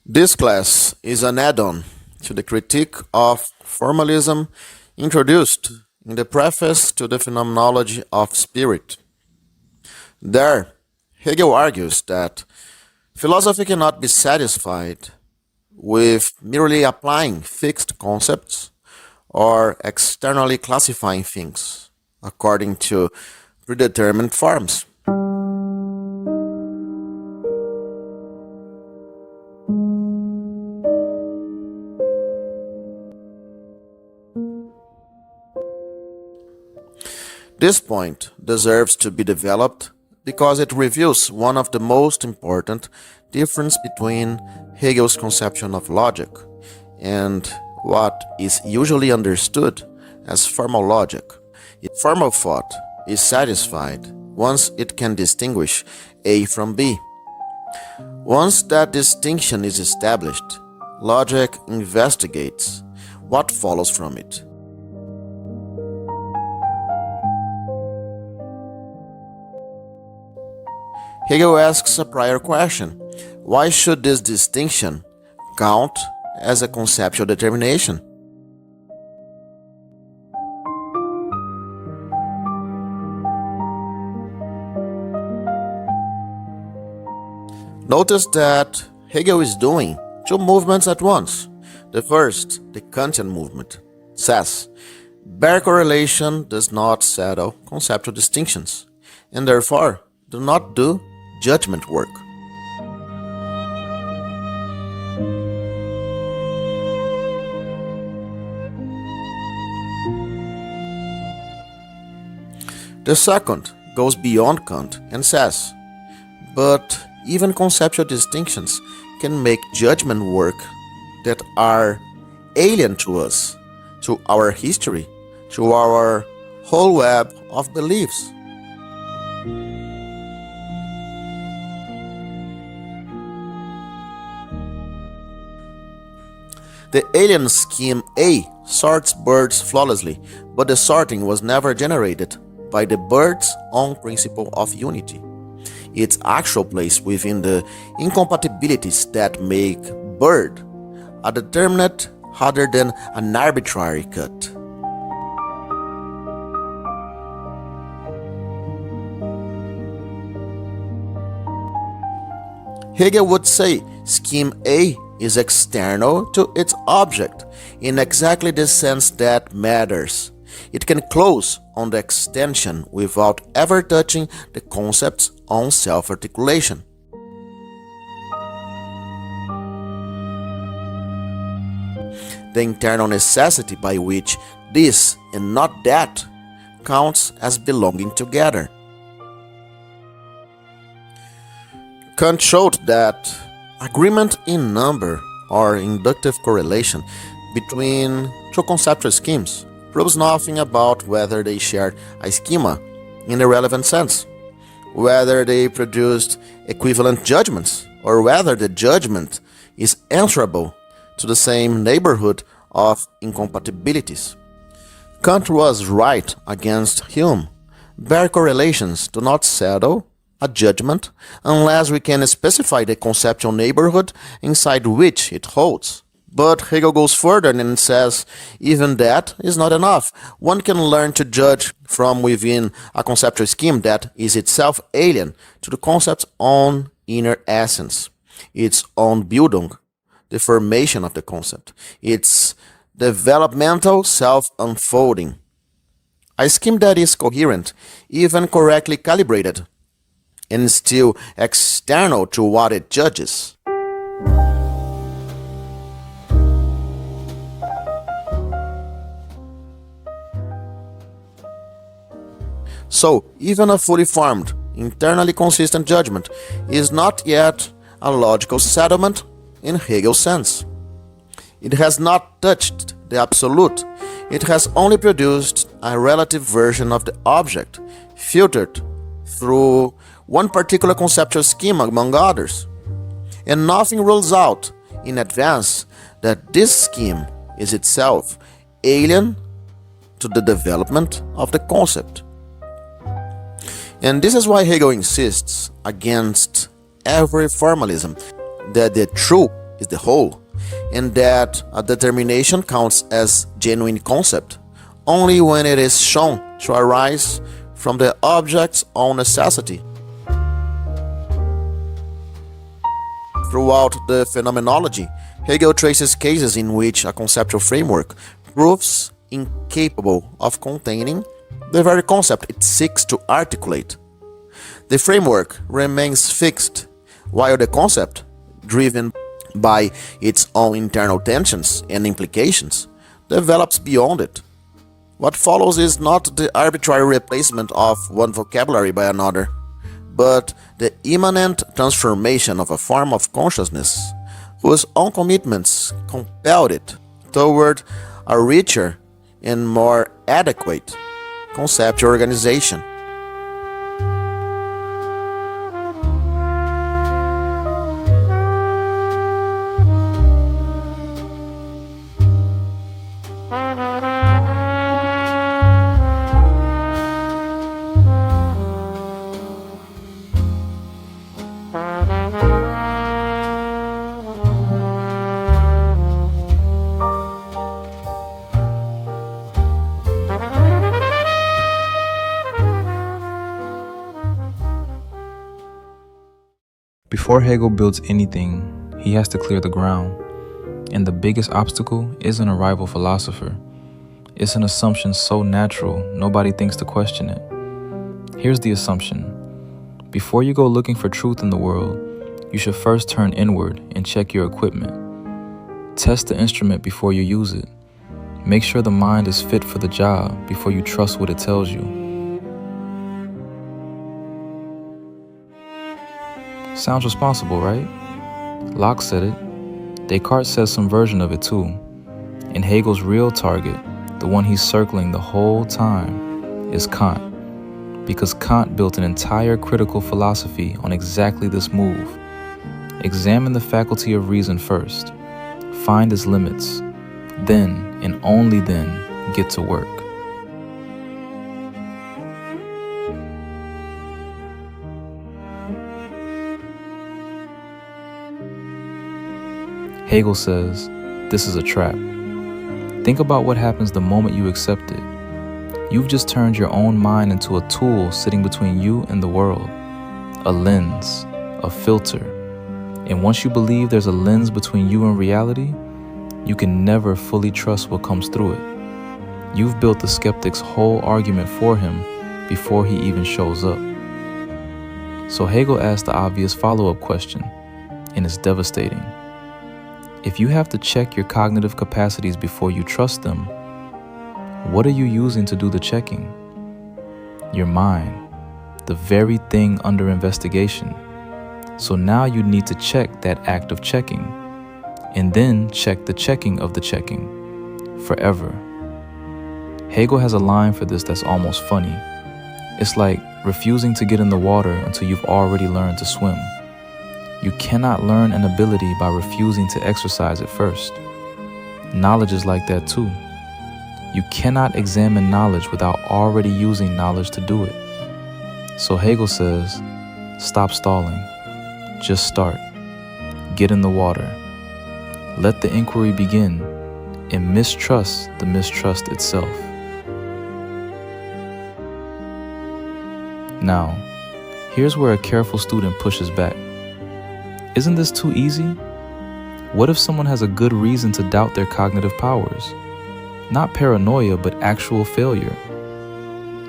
This class is an add-on to the critique of formalism introduced in the preface to the Phenomenology of Spirit. There, Hegel argues that philosophy cannot be satisfied with merely applying fixed concepts or externally classifying things according to predetermined forms. This point deserves to be developed because it reveals one of the most important differences between Hegel's conception of logic and what is usually understood as formal logic. Formal thought is satisfied once it can distinguish A from B. Once that distinction is established, logic investigates what follows from it. Hegel asks a prior question: why should this distinction count as a conceptual determination? Notice that Hegel is doing two movements at once. The first, the Kantian movement, says bare correlation does not settle conceptual distinctions, and therefore do not do judgment work. The second goes beyond Kant and says, but even conceptual distinctions can make judgment work that are alien to us, to our history, to our whole web of beliefs. The alien scheme A sorts birds flawlessly, but the sorting was never generated by the bird's own principle of unity. Its actual place within the incompatibilities that make bird a determinate rather than an arbitrary cut. Hegel would say scheme A is external to its object in exactly the sense that matters. It can close on the extension without ever touching the concept's own self-articulation. The internal necessity by which this and not that counts as belonging together. Kant showed that agreement in number or inductive correlation between two conceptual schemes proves nothing about whether they share a schema in the relevant sense, whether they produced equivalent judgments, or whether the judgment is answerable to the same neighborhood of incompatibilities. Kant was right against Hume. Bare correlations do not settle a judgment unless we can specify the conceptual neighborhood inside which it holds. But Hegel goes further and says even that is not enough. One can learn to judge from within a conceptual scheme that is itself alien to the concept's own inner essence, its own Bildung, the formation of the concept, its developmental self-unfolding. A scheme that is coherent, even correctly calibrated, and still external to what it judges. So, even a fully formed, internally consistent judgment is not yet a logical settlement in Hegel's sense. It has not touched the absolute. It has only produced a relative version of the object, filtered through one particular conceptual scheme among others. And nothing rules out in advance that this scheme is itself alien to the development of the concept. And this is why Hegel insists against every formalism that the true is the whole, and that a determination counts as genuine concept only when it is shown to arise from the object's own necessity. Throughout the Phenomenology, Hegel traces cases in which a conceptual framework proves incapable of containing the very concept it seeks to articulate. The framework remains fixed, while the concept, driven by its own internal tensions and implications, develops beyond it. What follows is not the arbitrary replacement of one vocabulary by another, but the immanent transformation of a form of consciousness whose own commitments compelled it toward a richer and more adequate conceptual organization. Before Hegel builds anything, he has to clear the ground. And the biggest obstacle isn't a rival philosopher. It's an assumption so natural, nobody thinks to question it. Here's the assumption. Before you go looking for truth in the world, you should first turn inward and check your equipment. Test the instrument before you use it. Make sure the mind is fit for the job before you trust what it tells you. Sounds responsible, right? Locke said it. Descartes says some version of it too. And Hegel's real target, the one he's circling the whole time, is Kant. Because Kant built an entire critical philosophy on exactly this move. Examine the faculty of reason first. Find its limits. Then, and only then, get to work. Hegel says, this is a trap. Think about what happens the moment you accept it. You've just turned your own mind into a tool sitting between you and the world, a lens, a filter. And once you believe there's a lens between you and reality, you can never fully trust what comes through it. You've built the skeptic's whole argument for him before he even shows up. So Hegel asked the obvious follow-up question, and it's devastating. If you have to check your cognitive capacities before you trust them, what are you using to do the checking? Your mind, the very thing under investigation. So now you need to check that act of checking, and then check the checking of the checking, forever. Hegel has a line for this that's almost funny. It's like refusing to get in the water until you've already learned to swim. You cannot learn an ability by refusing to exercise it first. Knowledge is like that too. You cannot examine knowledge without already using knowledge to do it. So Hegel says, stop stalling. Just start. Get in the water. Let the inquiry begin, and mistrust the mistrust itself. Now, here's where a careful student pushes back. Isn't this too easy? What if someone has a good reason to doubt their cognitive powers? Not paranoia, but actual failure.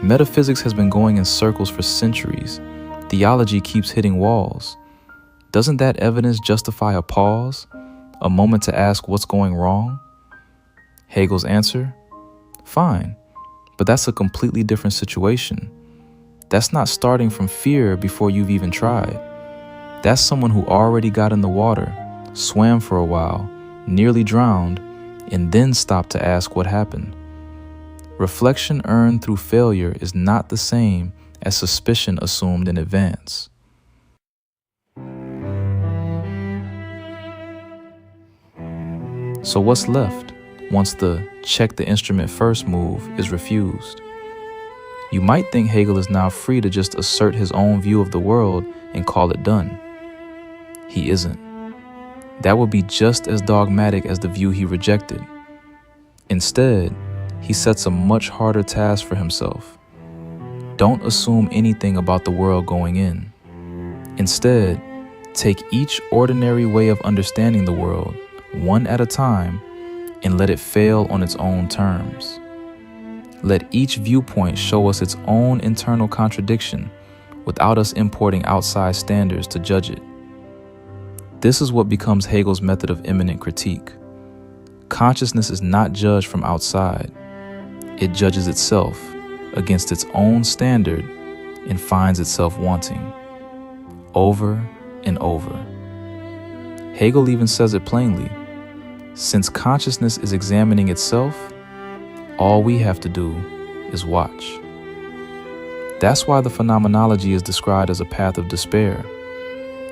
Metaphysics has been going in circles for centuries. Theology keeps hitting walls. Doesn't that evidence justify a pause? A moment to ask what's going wrong? Hegel's answer? Fine, but that's a completely different situation. That's not starting from fear before you've even tried. That's someone who already got in the water, swam for a while, nearly drowned, and then stopped to ask what happened. Reflection earned through failure is not the same as suspicion assumed in advance. So what's left once the check the instrument first move is refused? You might think Hegel is now free to just assert his own view of the world and call it done. He isn't. That would be just as dogmatic as the view he rejected. Instead, he sets a much harder task for himself. Don't assume anything about the world going in. Instead, take each ordinary way of understanding the world, one at a time, and let it fail on its own terms. Let each viewpoint show us its own internal contradiction without us importing outside standards to judge it. This is what becomes Hegel's method of immanent critique. Consciousness is not judged from outside. It judges itself against its own standard and finds itself wanting, over and over. Hegel even says it plainly. Since consciousness is examining itself, all we have to do is watch. That's why the phenomenology is described as a path of despair.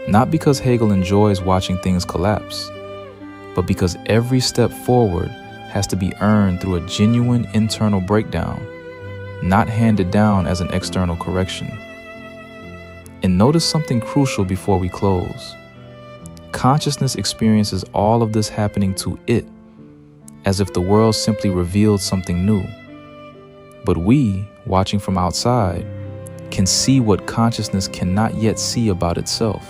Not because Hegel enjoys watching things collapse, but because every step forward has to be earned through a genuine internal breakdown, not handed down as an external correction. And notice something crucial before we close. Consciousness experiences all of this happening to it, as if the world simply revealed something new. But we, watching from outside, can see what consciousness cannot yet see about itself.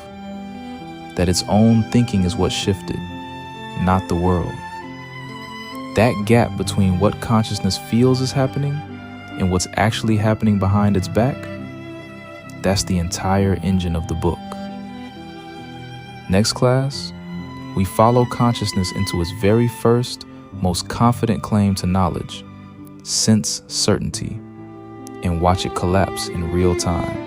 That its own thinking is what shifted, not the world. That gap between what consciousness feels is happening and what's actually happening behind its back, that's the entire engine of the book. Next class, we follow consciousness into its very first, most confident claim to knowledge, sense certainty, and watch it collapse in real time.